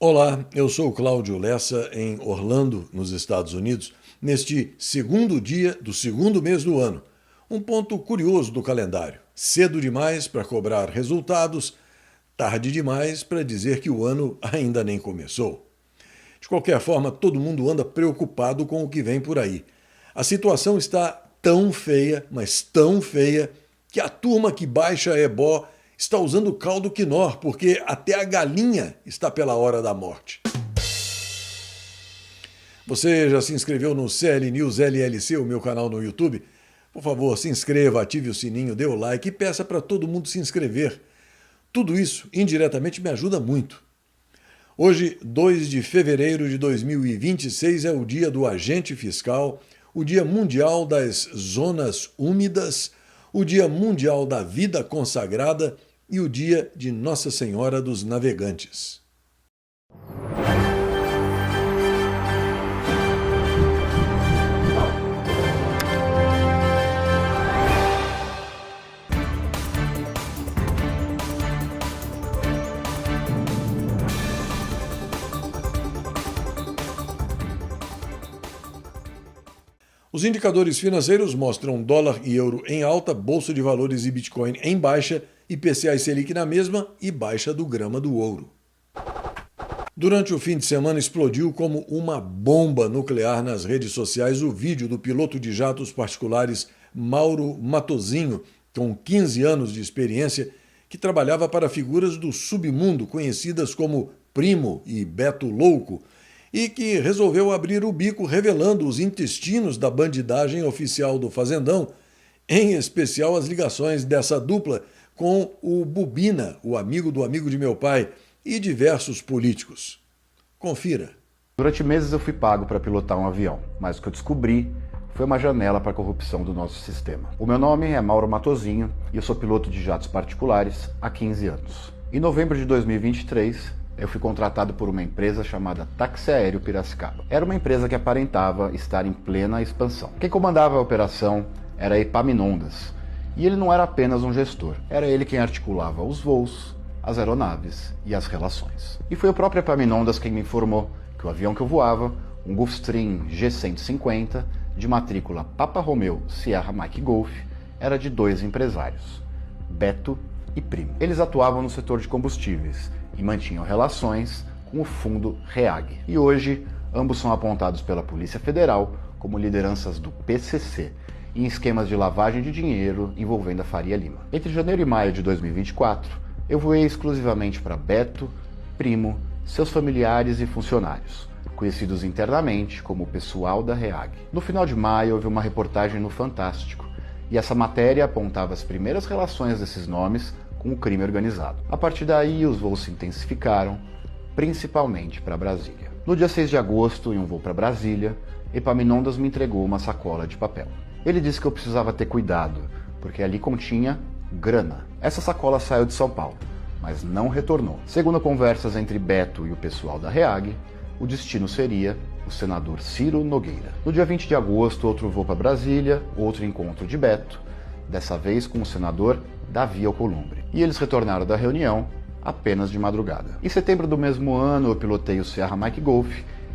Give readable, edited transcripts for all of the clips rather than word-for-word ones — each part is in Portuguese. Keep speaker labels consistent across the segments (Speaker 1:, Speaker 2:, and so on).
Speaker 1: Olá, eu sou o Cláudio Lessa, em Orlando, nos Estados Unidos, neste segundo dia do segundo mês do ano. Um ponto curioso do calendário: cedo demais para cobrar resultados, tarde demais para dizer que o ano ainda nem começou. De qualquer forma, todo mundo anda preocupado com o que vem por aí. A situação está tão feia, mas tão feia, que a turma que baixa ebó está usando caldo quinor, porque até a galinha está pela hora da morte. Você já se inscreveu no CL News LLC, o meu canal no YouTube? Por favor, se inscreva, ative o sininho, dê o like e peça para todo mundo se inscrever. Tudo isso, indiretamente, me ajuda muito. Hoje, 2 de fevereiro de 2026, é o dia do agente fiscal, o Dia Mundial das Zonas Úmidas, o Dia Mundial da Vida Consagrada e o Dia de Nossa Senhora dos Navegantes. Os indicadores financeiros mostram dólar e euro em alta, bolsa de valores e Bitcoin em baixa, IPCA e Selic na mesma e baixa do grama do ouro. Durante o fim de semana explodiu como uma bomba nuclear nas redes sociais o vídeo do piloto de jatos particulares Mauro Matosinho, com 15 anos de experiência, que trabalhava para figuras do submundo conhecidas como Primo e Beto Louco, e que resolveu abrir o bico revelando os intestinos da bandidagem oficial do Fazendão, em especial as ligações dessa dupla com o Bubina, o amigo do amigo de meu pai, e diversos políticos. Confira.
Speaker 2: Durante meses eu fui pago para pilotar um avião, mas o que eu descobri foi uma janela para a corrupção do nosso sistema. O meu nome é Mauro Matosinho e eu sou piloto de jatos particulares há 15 anos. Em novembro de 2023, eu fui contratado por uma empresa chamada Táxi Aéreo Piracicaba. Era uma empresa que aparentava estar em plena expansão. Quem comandava a operação era Epaminondas, e ele não era apenas um gestor, era ele quem articulava os voos, as aeronaves e as relações. E foi o próprio Epaminondas quem me informou que o avião que eu voava, um Gulfstream G150, de matrícula Papa Romeo Sierra Mike Golf, era de dois empresários, Beto e Primo. Eles atuavam no setor de combustíveis e mantinham relações com o fundo REAG. E hoje, ambos são apontados pela Polícia Federal como lideranças do PCC, em esquemas de lavagem de dinheiro envolvendo a Faria Lima. Entre janeiro e maio de 2024, eu voei exclusivamente para Beto, Primo, seus familiares e funcionários, conhecidos internamente como o pessoal da REAG. No final de maio, houve uma reportagem no Fantástico, e essa matéria apontava as primeiras relações desses nomes com o crime organizado. A partir daí, os voos se intensificaram, principalmente para Brasília. No dia 6 de agosto, em um voo para Brasília, Epaminondas me entregou uma sacola de papel. Ele disse que eu precisava ter cuidado, porque ali continha grana. Essa sacola saiu de São Paulo, mas não retornou. Segundo conversas entre Beto e o pessoal da REAG, o destino seria o senador Ciro Nogueira. No dia 20 de agosto, outro voo para Brasília, outro encontro de Beto, dessa vez com o senador Davi Alcolumbre. E eles retornaram da reunião apenas de madrugada. Em setembro do mesmo ano, eu pilotei o Sierra Mike Golf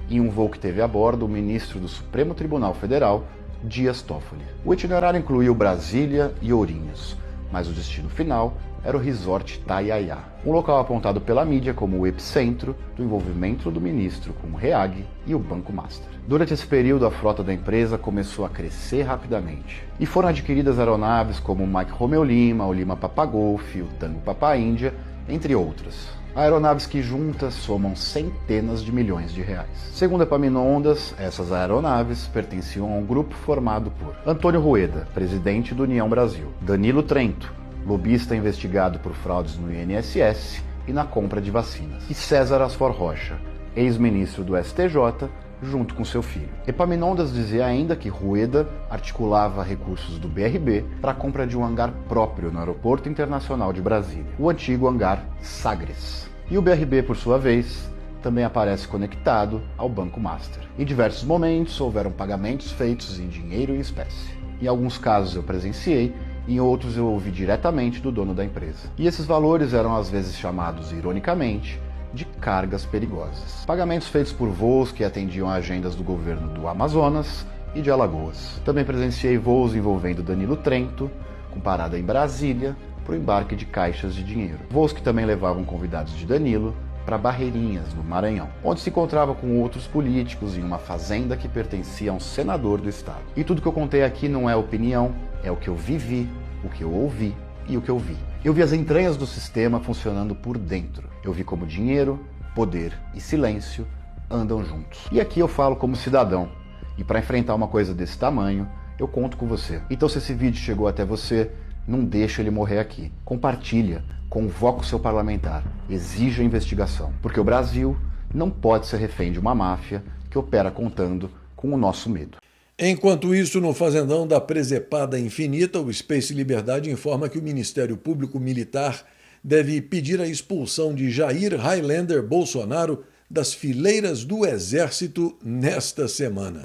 Speaker 2: em um voo que teve a bordo o ministro do Supremo Tribunal Federal, Dias Toffoli. O itinerário incluiu Brasília e Ourinhos, mas o destino final era o Resort Taiaiá, um local apontado pela mídia como o epicentro do envolvimento do ministro com o REAG e o Banco Master. Durante esse período, a frota da empresa começou a crescer rapidamente, e foram adquiridas aeronaves como o Mike Romeo Lima, o Lima Papa Golf, o Tango Papa Índia, entre outras. Aeronaves que juntas somam centenas de milhões de reais. Segundo Epaminondas, essas aeronaves pertenciam a um grupo formado por Antônio Rueda, presidente do União Brasil, Danilo Trento, lobista investigado por fraudes no INSS e na compra de vacinas, e César Asfor Rocha, ex-ministro do STJ, junto com seu filho. Epaminondas dizia ainda que Rueda articulava recursos do BRB para a compra de um hangar próprio no Aeroporto Internacional de Brasília, o antigo hangar Sagres. E o BRB, por sua vez, também aparece conectado ao Banco Master. Em diversos momentos, houveram pagamentos feitos em dinheiro e espécie. Em alguns casos eu presenciei, em outros eu ouvi diretamente do dono da empresa. E esses valores eram às vezes chamados, ironicamente, de cargas perigosas. Pagamentos feitos por voos que atendiam agendas do governo do Amazonas e de Alagoas. Também presenciei voos envolvendo Danilo Trento, com parada em Brasília, para o embarque de caixas de dinheiro. Voos que também levavam convidados de Danilo para Barreirinhas, no Maranhão, onde se encontrava com outros políticos em uma fazenda que pertencia a um senador do estado. E tudo que eu contei aqui não é opinião, é o que eu vivi, o que eu ouvi e o que eu vi. Eu vi as entranhas do sistema funcionando por dentro. Eu vi como dinheiro, poder e silêncio andam juntos. E aqui eu falo como cidadão. E para enfrentar uma coisa desse tamanho, eu conto com você. Então se esse vídeo chegou até você, não deixa ele morrer aqui. Compartilha, convoca o seu parlamentar, exija investigação. Porque o Brasil não pode ser refém de uma máfia que opera contando com o nosso medo.
Speaker 1: Enquanto isso, no fazendão da Presepada Infinita, o Space Liberdade informa que o Ministério Público Militar deve pedir a expulsão de Jair Highlander Bolsonaro das fileiras do Exército nesta semana.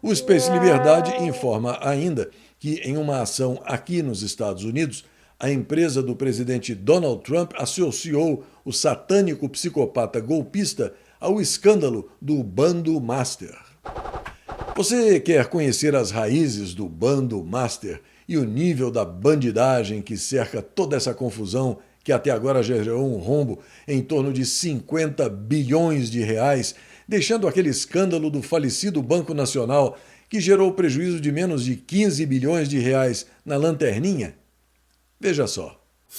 Speaker 1: O Space Liberdade informa ainda que, em uma ação aqui nos Estados Unidos, a empresa do presidente Donald Trump associou o satânico psicopata golpista ao escândalo do Bando Master. Você quer conhecer as raízes do Bando Master e o nível da bandidagem que cerca toda essa confusão que até agora gerou um rombo em torno de 50 bilhões de reais, deixando aquele escândalo do falecido Banco Nacional que gerou prejuízo de menos de 15 bilhões de reais na lanterninha? Veja só.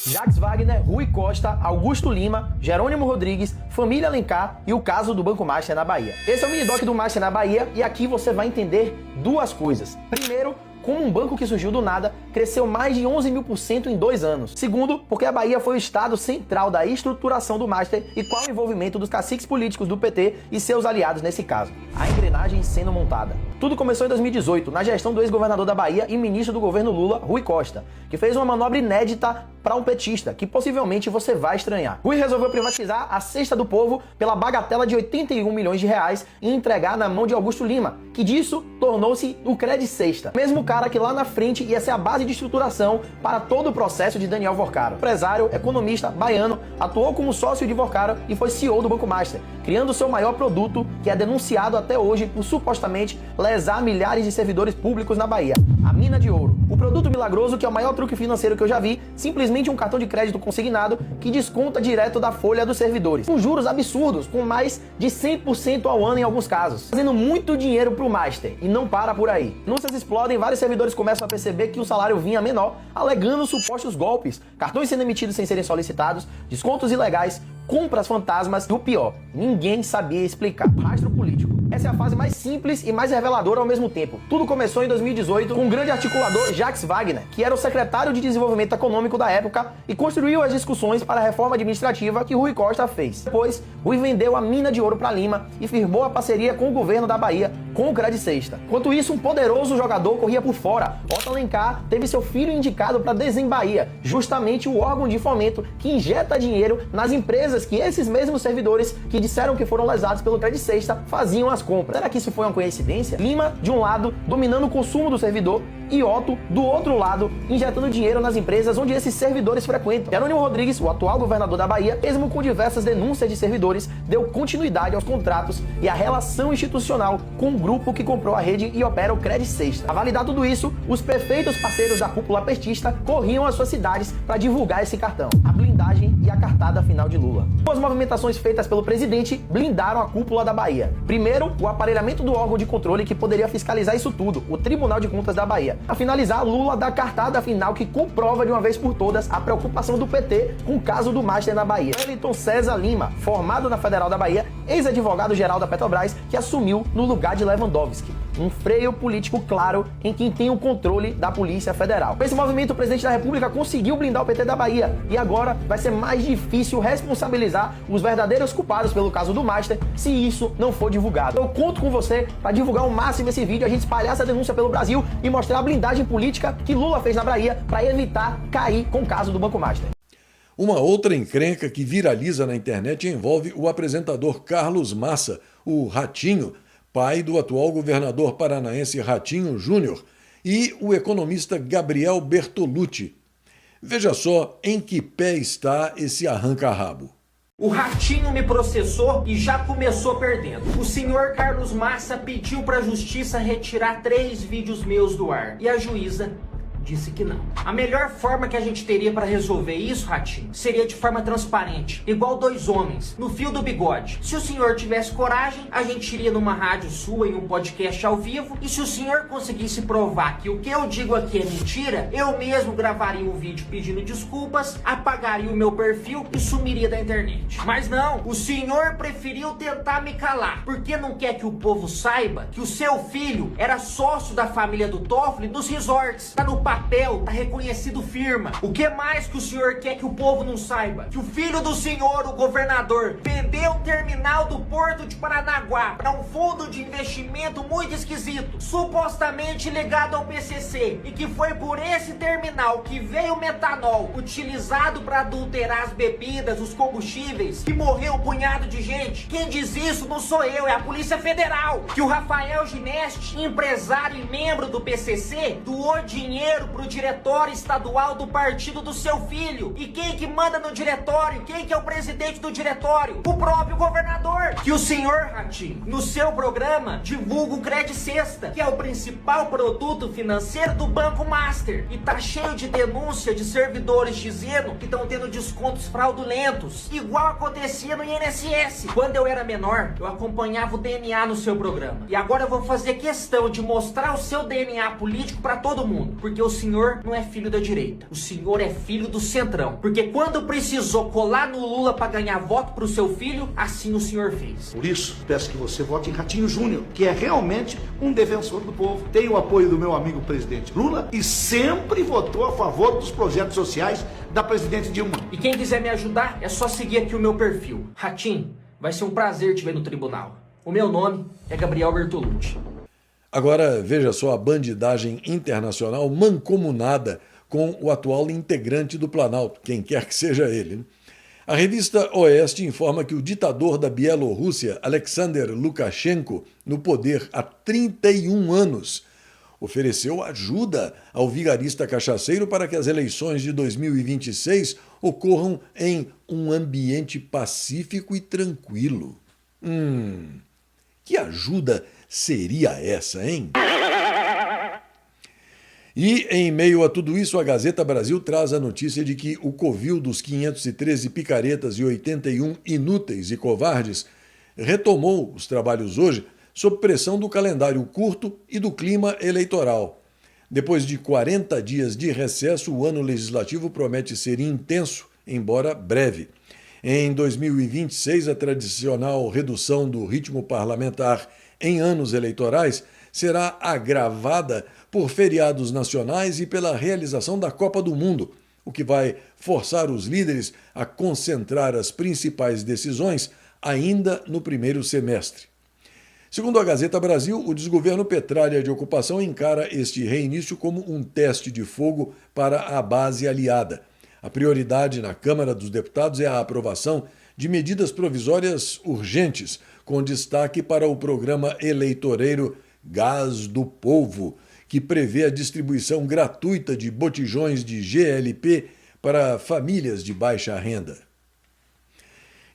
Speaker 3: Jacques Wagner, Rui Costa, Augusto Lima, Jerônimo Rodrigues, família Alencar e o caso do Banco Master na Bahia. Esse é o mini-doc do Master na Bahia e aqui você vai entender duas coisas. Primeiro, como um banco que surgiu do nada cresceu mais de 11.000% em 2 anos. Segundo, porque a Bahia foi o estado central da estruturação do Master e qual o envolvimento dos caciques políticos do PT e seus aliados nesse caso. A engrenagem sendo montada. Tudo começou em 2018, na gestão do ex-governador da Bahia e ministro do governo Lula, Rui Costa, que fez uma manobra inédita para um petista, que possivelmente você vai estranhar. Rui resolveu privatizar a Cesta do Povo pela bagatela de 81 milhões de reais e entregar na mão de Augusto Lima, que disso tornou-se o Credit Sexta. Mesmo cara que lá na frente ia ser a base de estruturação para todo o processo de Daniel Vorcaro. Empresário, economista, baiano, atuou como sócio de Vorcaro e foi CEO do Banco Master, criando seu maior produto, que é denunciado até hoje por supostamente lesar milhares de servidores públicos na Bahia, a mina de ouro. O produto milagroso, que é o maior truque financeiro que eu já vi, simplesmente um cartão de crédito consignado que desconta direto da folha dos servidores, com juros absurdos, com mais de 100% ao ano em alguns casos, fazendo muito dinheiro pro Master, e não para por aí. Denúncias explodem, vários servidores começam a perceber que o salário vinha menor, alegando supostos golpes, cartões sendo emitidos sem serem solicitados, descontos ilegais, compras fantasmas e o pior, ninguém sabia explicar. Rastro político. Essa é a fase mais simples e mais reveladora ao mesmo tempo. Tudo começou em 2018 com o grande articulador Jacques Wagner, que era o secretário de Desenvolvimento Econômico da época e construiu as discussões para a reforma administrativa que Rui Costa fez. Depois, Rui vendeu a mina de ouro para Lima e firmou a parceria com o governo da Bahia, com o Credit Sexta. Enquanto isso, um poderoso jogador corria por fora. Otto Alencar teve seu filho indicado para Desembahia, justamente o órgão de fomento que injeta dinheiro nas empresas que esses mesmos servidores que disseram que foram lesados pelo Credit Sexta faziam as compras. Será que isso foi uma coincidência? Lima, de um lado, dominando o consumo do servidor, e Otto, do outro lado, injetando dinheiro nas empresas onde esses servidores frequentam. Jerônimo Rodrigues, o atual governador da Bahia, mesmo com diversas denúncias de servidores, deu continuidade aos contratos e à relação institucional com o grupo que comprou a rede e opera o Credit Sexta. A validar tudo isso, os prefeitos parceiros da cúpula petista corriam às suas cidades para divulgar esse cartão, a blindagem e a cartada final de Lula. As movimentações feitas pelo presidente blindaram a cúpula da Bahia. Primeiro, o aparelhamento do órgão de controle que poderia fiscalizar isso tudo, o Tribunal de Contas da Bahia. A finalizar, Lula dá cartada final que comprova de uma vez por todas a preocupação do PT com o caso do Master na Bahia. Wellington César Lima, formado na Federal da Bahia, ex-advogado-geral da Petrobras, que assumiu no lugar de Lewandowski. Um freio político claro em quem tem o controle da Polícia Federal. Com esse movimento, o presidente da República conseguiu blindar o PT da Bahia e agora vai ser mais difícil responsabilizar os verdadeiros culpados pelo caso do Master se isso não for divulgado. Eu conto com você para divulgar ao máximo esse vídeo, a gente espalhar essa denúncia pelo Brasil e mostrar a blindagem política que Lula fez na Bahia para evitar cair com o caso do Banco Master.
Speaker 1: Uma outra encrenca que viraliza na internet envolve o apresentador Carlos Massa, o Ratinho, pai do atual governador paranaense Ratinho Júnior, e o economista Gabriel Bertolucci. Veja só em que pé está esse arranca-rabo.
Speaker 4: O Ratinho me processou e já começou perdendo. O senhor Carlos Massa pediu para a justiça retirar 3 vídeos meus do ar. E a juíza disse que não. A melhor forma que a gente teria para resolver isso, Ratinho, seria de forma transparente, igual 2 homens, no fio do bigode. Se o senhor tivesse coragem, a gente iria numa rádio sua, em um podcast ao vivo, e se o senhor conseguisse provar que o que eu digo aqui é mentira, eu mesmo gravaria um vídeo pedindo desculpas, apagaria o meu perfil e sumiria da internet. Mas não, o senhor preferiu tentar me calar, porque não quer que o povo saiba que o seu filho era sócio da família do Toffoli nos resorts. Tá no papel, tá reconhecido firma. O que mais que o senhor quer que o povo não saiba? Que o filho do senhor, o governador, vendeu o terminal do Porto de Paranaguá para um fundo de investimento muito esquisito, supostamente ligado ao PCC, e que foi por esse terminal que veio o metanol utilizado para adulterar as bebidas, os combustíveis, que morreu um punhado de gente. Quem diz isso não sou eu, é a Polícia Federal. Que o Rafael Gineste, empresário e membro do PCC, doou dinheiro pro diretório estadual do partido do seu filho. E quem que manda no diretório? Quem que é o presidente do diretório? O próprio governador. Que o senhor, Ratinho, no seu programa, divulga o Cred Sexta, que é o principal produto financeiro do Banco Master. E tá cheio de denúncia de servidores dizendo que estão tendo descontos fraudulentos, igual acontecia no INSS. Quando eu era menor, eu acompanhava o DNA no seu programa. E agora eu vou fazer questão de mostrar o seu DNA político pra todo mundo. Porque o senhor não é filho da direita. O senhor é filho do Centrão. Porque quando precisou colar no Lula pra ganhar voto pro seu filho, assim o senhor fez.
Speaker 5: Por isso, peço que você vote em Ratinho Júnior, que é realmente um defensor do povo. Tem o apoio do meu amigo presidente Lula e sempre votou a favor dos projetos sociais da presidente Dilma.
Speaker 4: E quem quiser me ajudar, é só seguir aqui o meu perfil. Ratinho, vai ser um prazer te ver no tribunal. O meu nome é Gabriel Bertolucci.
Speaker 1: Agora veja só a bandidagem internacional mancomunada com o atual integrante do Planalto, quem quer que seja ele, né? A revista Oeste informa que o ditador da Bielorrússia, Alexander Lukashenko, no poder há 31 anos, ofereceu ajuda ao vigarista cachaceiro para que as eleições de 2026 ocorram em um ambiente pacífico e tranquilo. Que ajuda seria essa, hein? E, em meio a tudo isso, a Gazeta Brasil traz a notícia de que o covil dos 513 picaretas e 81 inúteis e covardes retomou os trabalhos hoje sob pressão do calendário curto e do clima eleitoral. Depois de 40 dias de recesso, o ano legislativo promete ser intenso, embora breve. Em 2026, a tradicional redução do ritmo parlamentar em anos eleitorais será agravada por feriados nacionais e pela realização da Copa do Mundo, o que vai forçar os líderes a concentrar as principais decisões ainda no primeiro semestre. Segundo a Gazeta Brasil, o desgoverno Petralha de ocupação encara este reinício como um teste de fogo para a base aliada. A prioridade na Câmara dos Deputados é a aprovação de medidas provisórias urgentes, com destaque para o programa eleitoreiro Gás do Povo, que prevê a distribuição gratuita de botijões de GLP para famílias de baixa renda.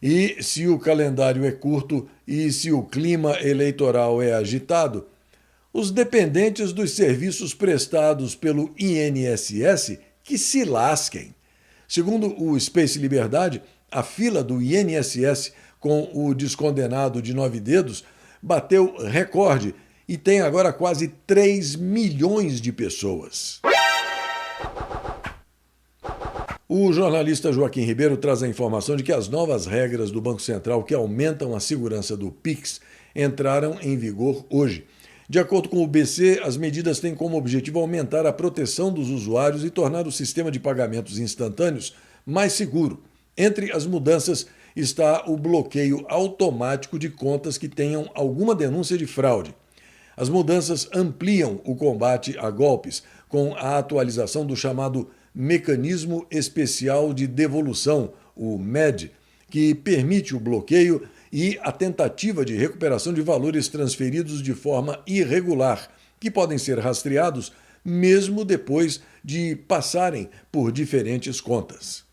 Speaker 1: E se o calendário é curto e se o clima eleitoral é agitado, os dependentes dos serviços prestados pelo INSS que se lasquem. Segundo o Space Liberdade, a fila do INSS com o descondenado de 9 dedos bateu recorde e tem agora quase 3 milhões de pessoas. O jornalista Joaquim Ribeiro traz a informação de que as novas regras do Banco Central que aumentam a segurança do Pix entraram em vigor hoje. De acordo com o BC, as medidas têm como objetivo aumentar a proteção dos usuários e tornar o sistema de pagamentos instantâneos mais seguro. Entre as mudanças está o bloqueio automático de contas que tenham alguma denúncia de fraude. As mudanças ampliam o combate a golpes, com a atualização do chamado Mecanismo Especial de Devolução, o MED, que permite o bloqueio e a tentativa de recuperação de valores transferidos de forma irregular, que podem ser rastreados mesmo depois de passarem por diferentes contas.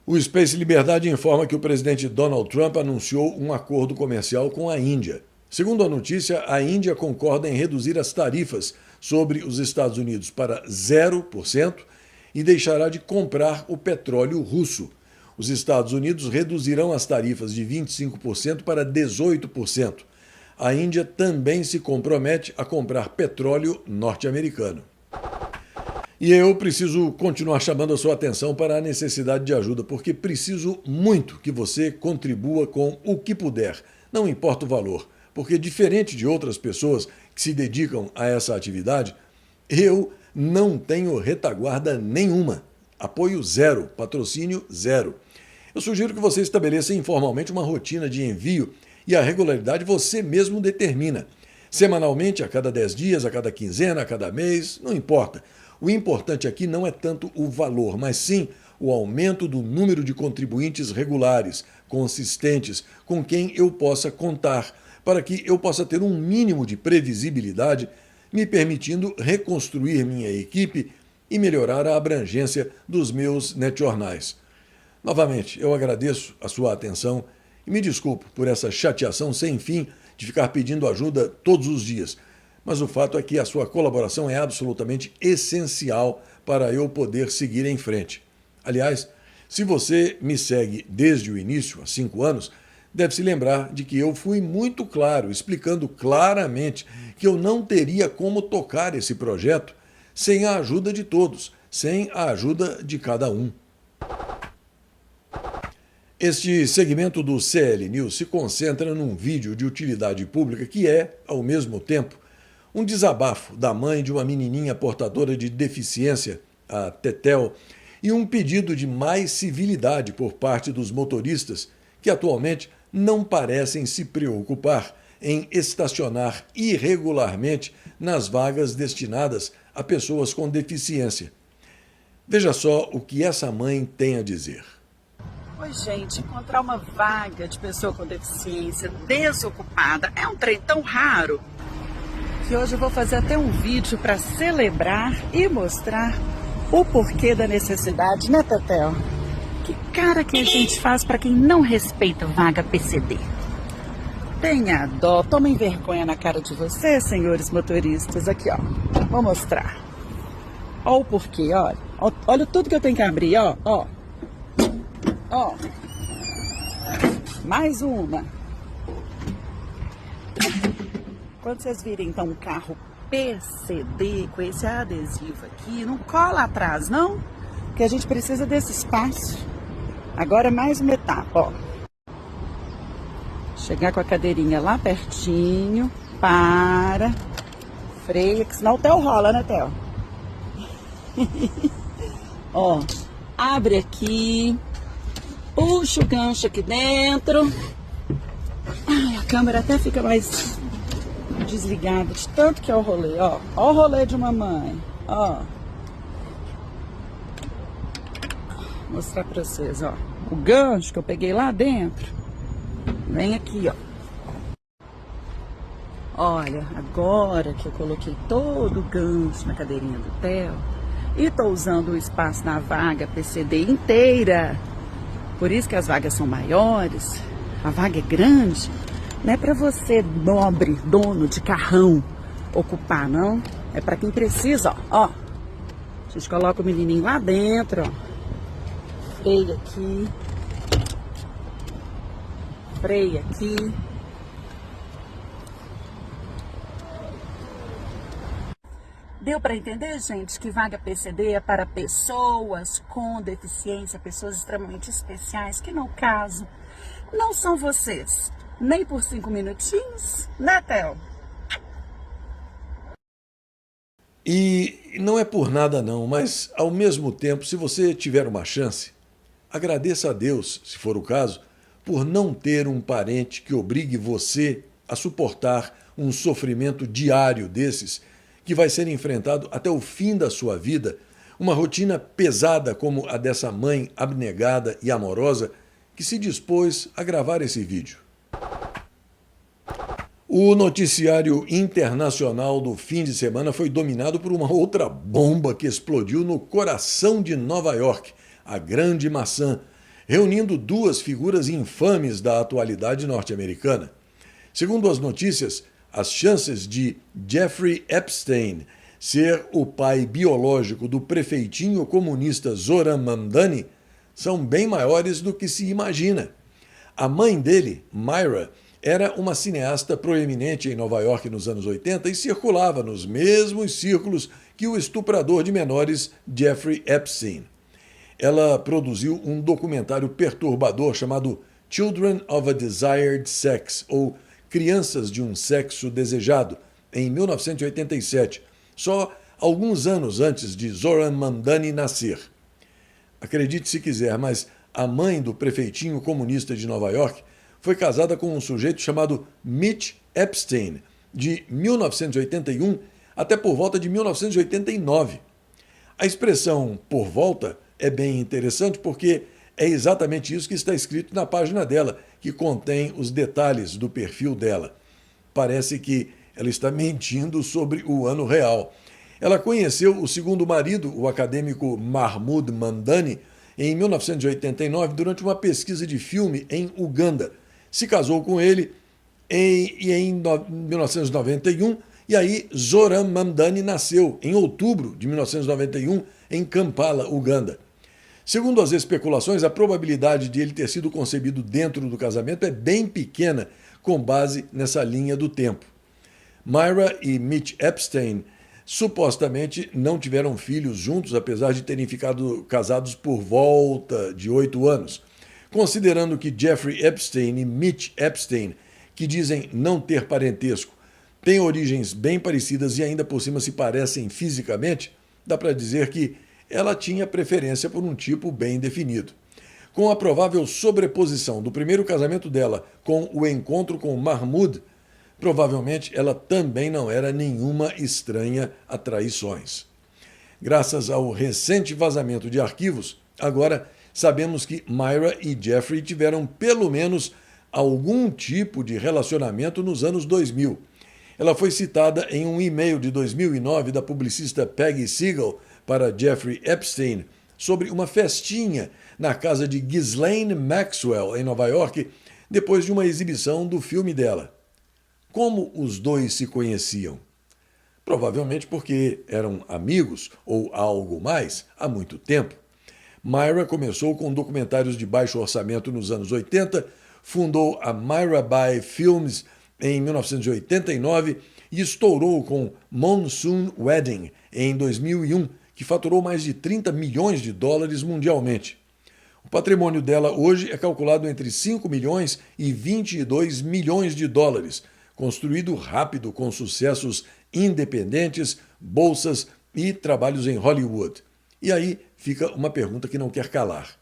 Speaker 1: O Space Liberdade informa que o presidente Donald Trump anunciou um acordo comercial com a Índia. Segundo a notícia, a Índia concorda em reduzir as tarifas sobre os Estados Unidos para 0% e deixará de comprar o petróleo russo. Os Estados Unidos reduzirão as tarifas de 25% para 18%. A Índia também se compromete a comprar petróleo norte-americano. E eu preciso continuar chamando a sua atenção para a necessidade de ajuda, porque preciso muito que você contribua com o que puder, não importa o valor, porque diferente de outras pessoas que se dedicam a essa atividade, eu não tenho retaguarda nenhuma. Apoio zero, patrocínio zero. Eu sugiro que você estabeleça informalmente uma rotina de envio e a regularidade você mesmo determina. Semanalmente, a cada 10 dias, a cada quinzena, a cada mês, não importa. O importante aqui não é tanto o valor, mas sim o aumento do número de contribuintes regulares, consistentes, com quem eu possa contar, para que eu possa ter um mínimo de previsibilidade, me permitindo reconstruir minha equipe e melhorar a abrangência dos meus netjornais. Novamente, eu agradeço a sua atenção e me desculpo por essa chateação sem fim de ficar pedindo ajuda todos os dias. Mas o fato é que a sua colaboração é absolutamente essencial para eu poder seguir em frente. Aliás, se você me segue desde o início, há 5 anos, deve se lembrar de que eu fui muito claro, explicando claramente que eu não teria como tocar esse projeto sem a ajuda de todos, sem a ajuda de cada um. Este segmento do CL News se concentra num vídeo de utilidade pública que é, ao mesmo tempo, um desabafo da mãe de uma menininha portadora de deficiência, a Tetel, e um pedido de mais civilidade por parte dos motoristas que atualmente não parecem se preocupar em estacionar irregularmente nas vagas destinadas a pessoas com deficiência. Veja só o que essa mãe tem a dizer.
Speaker 6: Oi, gente, encontrar uma vaga de pessoa com deficiência desocupada é um trem tão raro que hoje eu vou fazer até um vídeo para celebrar e mostrar o porquê da necessidade, né, Tetel? Que cara que a gente faz para quem não respeita vaga PCD? Tenha dó, tomem vergonha na cara de vocês, senhores motoristas. Aqui, ó, vou mostrar. Ó o porquê, olha. Olha tudo que eu tenho que abrir, ó, ó. Ó. Mais uma. Quando vocês virem, então, um carro PCD com esse adesivo aqui, não cola atrás, não? Porque a gente precisa desse espaço. Agora mais uma etapa, ó. Chegar com a cadeirinha lá pertinho, para, freia, que senão o Theo rola, né, Theo? Ó, abre aqui, puxa o gancho aqui dentro. Ai, a câmera até fica mais desligada de tanto que é o rolê, ó. Ó o rolê de uma mãe, ó. Vou mostrar pra vocês, ó. O gancho que eu peguei lá dentro. Vem aqui, ó. Olha, agora que eu coloquei todo o gancho na cadeirinha do Theo e tô usando o espaço na vaga PCD inteira. Por isso que as vagas são maiores, a vaga é grande. Não é para você, nobre, dono de carrão, ocupar, não. É para quem precisa, ó. Ó. A gente coloca o menininho lá dentro, ó. Freia aqui. Freia aqui. Deu para entender, gente, que vaga PCD é para pessoas com deficiência, pessoas extremamente especiais, que no caso não são vocês. Nem por 5 minutinhos, né, Theo?
Speaker 1: E não é por nada não, mas ao mesmo tempo, se você tiver uma chance, agradeça a Deus, se for o caso, por não ter um parente que obrigue você a suportar um sofrimento diário desses, que vai ser enfrentado até o fim da sua vida, uma rotina pesada como a dessa mãe abnegada e amorosa que se dispôs a gravar esse vídeo. O noticiário internacional do fim de semana foi dominado por uma outra bomba que explodiu no coração de Nova York, a Grande Maçã, reunindo duas figuras infames da atualidade norte-americana. Segundo as notícias, as chances de Jeffrey Epstein ser o pai biológico do prefeitinho comunista Zoran Mamdani são bem maiores do que se imagina. A mãe dele, Myra, era uma cineasta proeminente em Nova York nos anos 80 e circulava nos mesmos círculos que o estuprador de menores Jeffrey Epstein. Ela produziu um documentário perturbador chamado Children of a Desired Sex, ou Crianças de um Sexo Desejado, em 1987, só alguns anos antes de Zoran Mamdani nascer. Acredite se quiser, mas a mãe do prefeitinho comunista de Nova York foi casada com um sujeito chamado Mitch Epstein, de 1981 até por volta de 1989. A expressão por volta é bem interessante porque é exatamente isso que está escrito na página dela, que contém os detalhes do perfil dela. Parece que ela está mentindo sobre o ano real. Ela conheceu o segundo marido, o acadêmico Mahmoud Mamdani, em 1989 durante uma pesquisa de filme em Uganda. Se casou com ele em 1991 e aí Zoran Mamdani nasceu em outubro de 1991 em Kampala, Uganda. Segundo as especulações, a probabilidade de ele ter sido concebido dentro do casamento é bem pequena, com base nessa linha do tempo. Myra e Mitch Epstein supostamente não tiveram filhos juntos, apesar de terem ficado casados por volta de 8 anos. Considerando que Jeffrey Epstein e Mitch Epstein, que dizem não ter parentesco, têm origens bem parecidas e ainda por cima se parecem fisicamente, dá para dizer que ela tinha preferência por um tipo bem definido. Com a provável sobreposição do primeiro casamento dela com o encontro com Mahmoud, provavelmente ela também não era nenhuma estranha a traições. Graças ao recente vazamento de arquivos, agora sabemos que Myra e Jeffrey tiveram pelo menos algum tipo de relacionamento nos anos 2000. Ela foi citada em um e-mail de 2009 da publicista Peggy Siegel para Jeffrey Epstein sobre uma festinha na casa de Ghislaine Maxwell, em Nova York, depois de uma exibição do filme dela. Como os dois se conheciam? Provavelmente porque eram amigos ou algo mais há muito tempo. Myra começou com documentários de baixo orçamento nos anos 80, fundou a Myra Bai Films em 1989 e estourou com Monsoon Wedding em 2001, que faturou mais de 30 milhões de dólares mundialmente. O patrimônio dela hoje é calculado entre 5 milhões e 22 milhões de dólares, construído rápido com sucessos independentes, bolsas e trabalhos em Hollywood. E aí fica uma pergunta que não quer calar.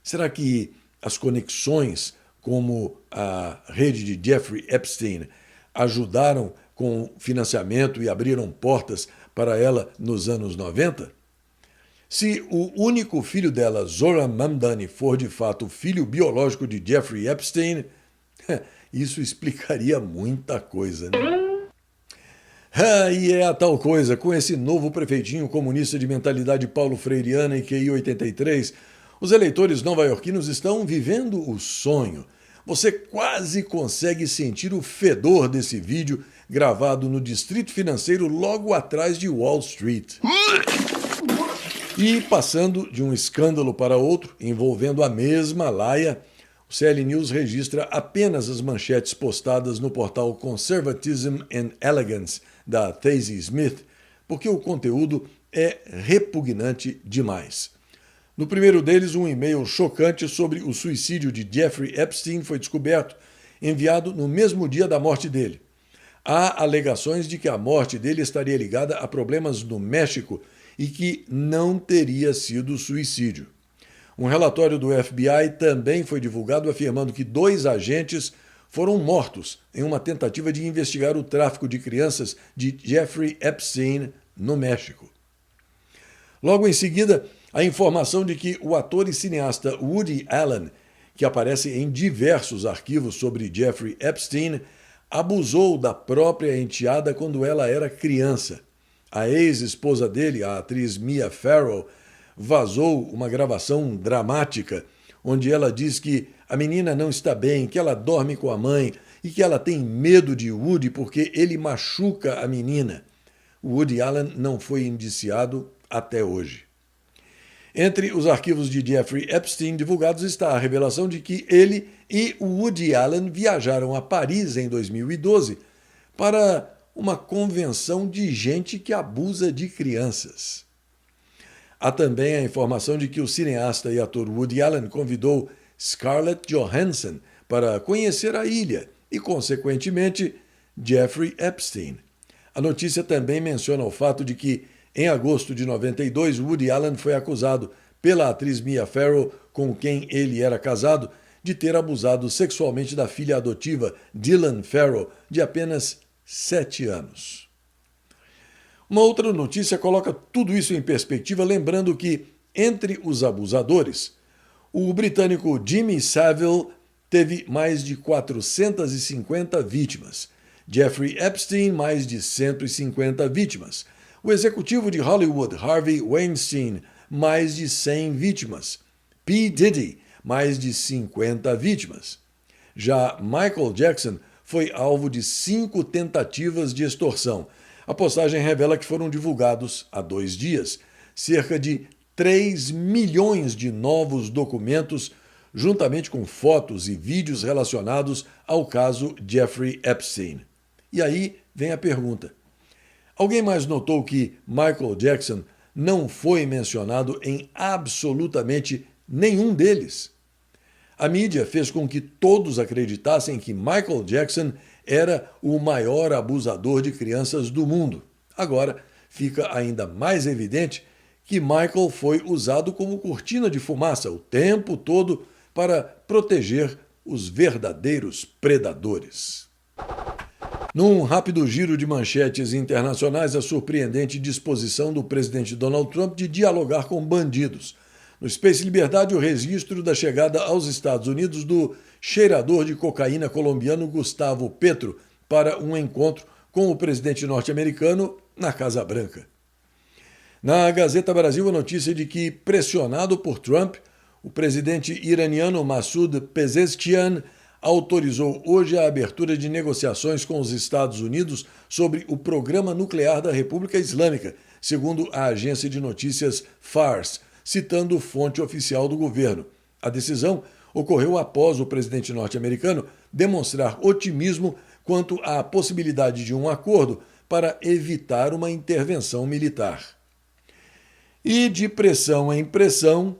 Speaker 1: Será que as conexões, como a rede de Jeffrey Epstein, ajudaram com financiamento e abriram portas para ela nos anos 90? Se o único filho dela, Zoran Mamdani, for de fato o filho biológico de Jeffrey Epstein, isso explicaria muita coisa, né? E é a tal coisa, com esse novo prefeitinho comunista de mentalidade paulo freireana e QI 83, os eleitores nova-iorquinos estão vivendo o sonho. Você quase consegue sentir o fedor desse vídeo gravado no Distrito Financeiro logo atrás de Wall Street. E passando de um escândalo para outro, envolvendo a mesma laia, o CL News registra apenas as manchetes postadas no portal Conservatism and Elegance, da Thazy Smith, porque o conteúdo é repugnante demais. No primeiro deles, um e-mail chocante sobre o suicídio de Jeffrey Epstein foi descoberto, enviado no mesmo dia da morte dele. Há alegações de que a morte dele estaria ligada a problemas no México e que não teria sido suicídio. Um relatório do FBI também foi divulgado afirmando que 2 agentes foram mortos em uma tentativa de investigar o tráfico de crianças de Jeffrey Epstein no México. Logo em seguida, a informação de que o ator e cineasta Woody Allen, que aparece em diversos arquivos sobre Jeffrey Epstein, abusou da própria enteada quando ela era criança. A ex-esposa dele, a atriz Mia Farrow, vazou uma gravação dramática onde ela diz que a menina não está bem, que ela dorme com a mãe e que ela tem medo de Woody porque ele machuca a menina. Woody Allen não foi indiciado até hoje. Entre os arquivos de Jeffrey Epstein divulgados está a revelação de que ele e o Woody Allen viajaram a Paris em 2012 para uma convenção de gente que abusa de crianças. Há também a informação de que o cineasta e ator Woody Allen convidou Scarlett Johansson para conhecer a ilha e, consequentemente, Jeffrey Epstein. A notícia também menciona o fato de que, em agosto de 92, Woody Allen foi acusado pela atriz Mia Farrow, com quem ele era casado, de ter abusado sexualmente da filha adotiva Dylan Farrow, de apenas 7 anos. Uma outra notícia coloca tudo isso em perspectiva, lembrando que, entre os abusadores, o britânico Jimmy Savile teve mais de 450 vítimas, Jeffrey Epstein mais de 150 vítimas, o executivo de Hollywood Harvey Weinstein mais de 100 vítimas, P. Diddy mais de 50 vítimas. Já Michael Jackson foi alvo de 5 tentativas de extorsão. A postagem revela que foram divulgados, há 2 dias, cerca de 3 milhões de novos documentos, juntamente com fotos e vídeos relacionados ao caso Jeffrey Epstein. E aí vem a pergunta. Alguém mais notou que Michael Jackson não foi mencionado em absolutamente nenhum deles? A mídia fez com que todos acreditassem que Michael Jackson era o maior abusador de crianças do mundo. Agora, fica ainda mais evidente que Michael foi usado como cortina de fumaça o tempo todo para proteger os verdadeiros predadores. Num rápido giro de manchetes internacionais, a surpreendente disposição do presidente Donald Trump de dialogar com bandidos. No Space Liberdade, o registro da chegada aos Estados Unidos do cheirador de cocaína colombiano Gustavo Petro para um encontro com o presidente norte-americano na Casa Branca. Na Gazeta Brasil, a notícia de que, pressionado por Trump, o presidente iraniano Massoud Pezeshkian autorizou hoje a abertura de negociações com os Estados Unidos sobre o programa nuclear da República Islâmica, segundo a agência de notícias Fars, citando fonte oficial do governo. A decisão ocorreu após o presidente norte-americano demonstrar otimismo quanto à possibilidade de um acordo para evitar uma intervenção militar. E de pressão em pressão,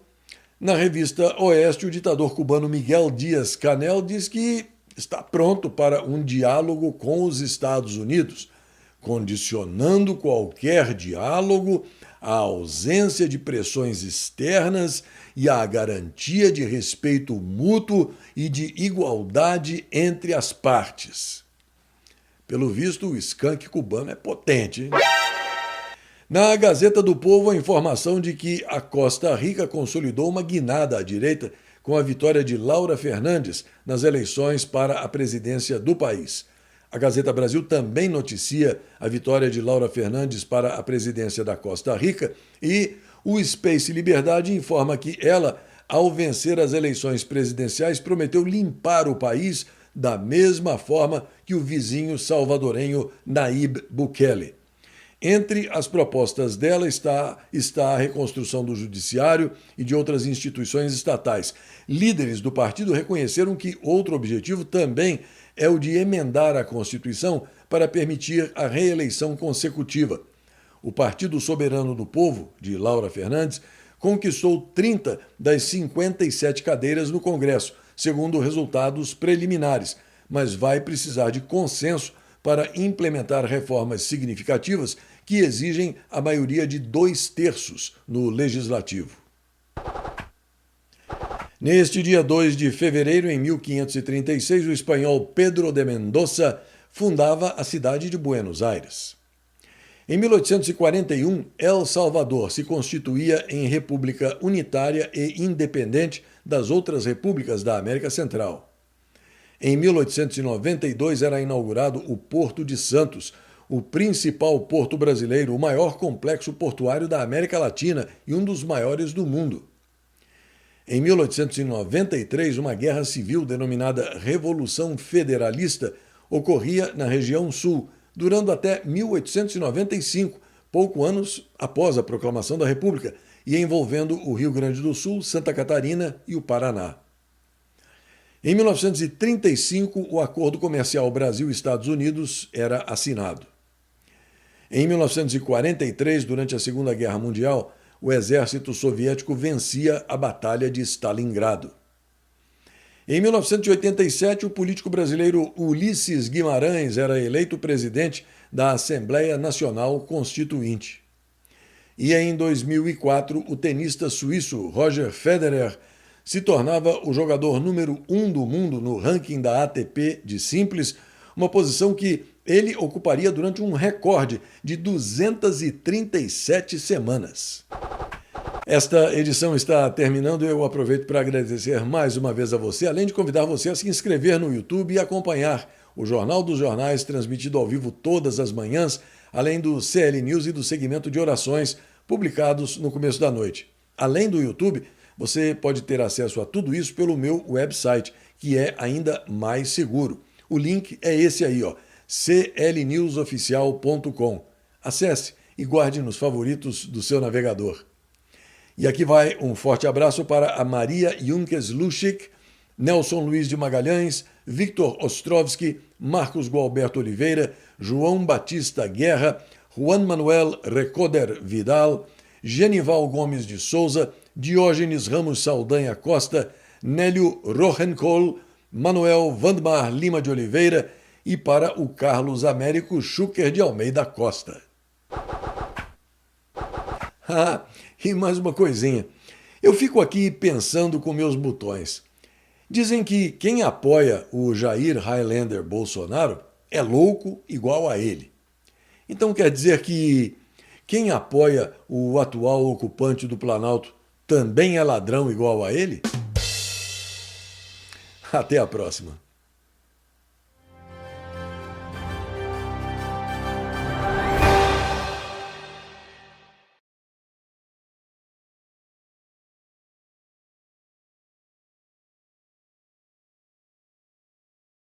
Speaker 1: na revista Oeste, o ditador cubano Miguel Díaz-Canel diz que está pronto para um diálogo com os Estados Unidos, condicionando qualquer diálogo à ausência de pressões externas e à garantia de respeito mútuo e de igualdade entre as partes. Pelo visto, o skunk cubano é potente, hein? Na Gazeta do Povo, a informação de que a Costa Rica consolidou uma guinada à direita com a vitória de Laura Fernandes nas eleições para a presidência do país. A Gazeta Brasil também noticia a vitória de Laura Fernandes para a presidência da Costa Rica e o Space Liberdade informa que ela, ao vencer as eleições presidenciais, prometeu limpar o país da mesma forma que o vizinho salvadorenho Nayib Bukele. Entre as propostas dela está a reconstrução do judiciário e de outras instituições estatais. Líderes do partido reconheceram que outro objetivo também é o de emendar a Constituição para permitir a reeleição consecutiva. O Partido Soberano do Povo, de Laura Fernandes, conquistou 30 das 57 cadeiras no Congresso, segundo resultados preliminares, mas vai precisar de consenso para implementar reformas significativas que exigem a maioria de 2/3 no Legislativo. Neste dia 2 de fevereiro, em 1536, o espanhol Pedro de Mendoza fundava a cidade de Buenos Aires. Em 1841, El Salvador se constituía em república unitária e independente das outras repúblicas da América Central. Em 1892 era inaugurado o Porto de Santos, o principal porto brasileiro, o maior complexo portuário da América Latina e um dos maiores do mundo. Em 1893, uma guerra civil denominada Revolução Federalista ocorria na região sul, durando até 1895, poucos anos após a proclamação da República, e envolvendo o Rio Grande do Sul, Santa Catarina e o Paraná. Em 1935, o Acordo Comercial Brasil-Estados Unidos era assinado. Em 1943, durante a Segunda Guerra Mundial, o exército soviético vencia a Batalha de Stalingrado. Em 1987, o político brasileiro Ulisses Guimarães era eleito presidente da Assembleia Nacional Constituinte. E em 2004, o tenista suíço Roger Federer se tornava o jogador número 1 do mundo no ranking da ATP de simples, uma posição que ele ocuparia durante um recorde de 237 semanas. Esta edição está terminando e eu aproveito para agradecer mais uma vez a você, além de convidar você a se inscrever no YouTube e acompanhar o Jornal dos Jornais, transmitido ao vivo todas as manhãs, além do CL News e do segmento de orações, publicados no começo da noite. Além do YouTube, você pode ter acesso a tudo isso pelo meu website, que é ainda mais seguro. O link é esse aí, clnewsoficial.com. Acesse e guarde nos favoritos do seu navegador. E aqui vai um forte abraço para a Maria Junkes Luschik, Nelson Luiz de Magalhães, Victor Ostrovski, Marcos Gualberto Oliveira, João Batista Guerra, Juan Manuel Recoder Vidal, Genival Gomes de Souza, Diógenes Ramos Saldanha Costa, Nélio Rohenkohl, Manuel Vandmar Lima de Oliveira e para o Carlos Américo Schucker de Almeida Costa. E mais uma coisinha. Eu fico aqui pensando com meus botões. Dizem que quem apoia o Jair Highlander Bolsonaro é louco igual a ele. Então quer dizer que quem apoia o atual ocupante do Planalto também é ladrão igual a ele? Até a próxima.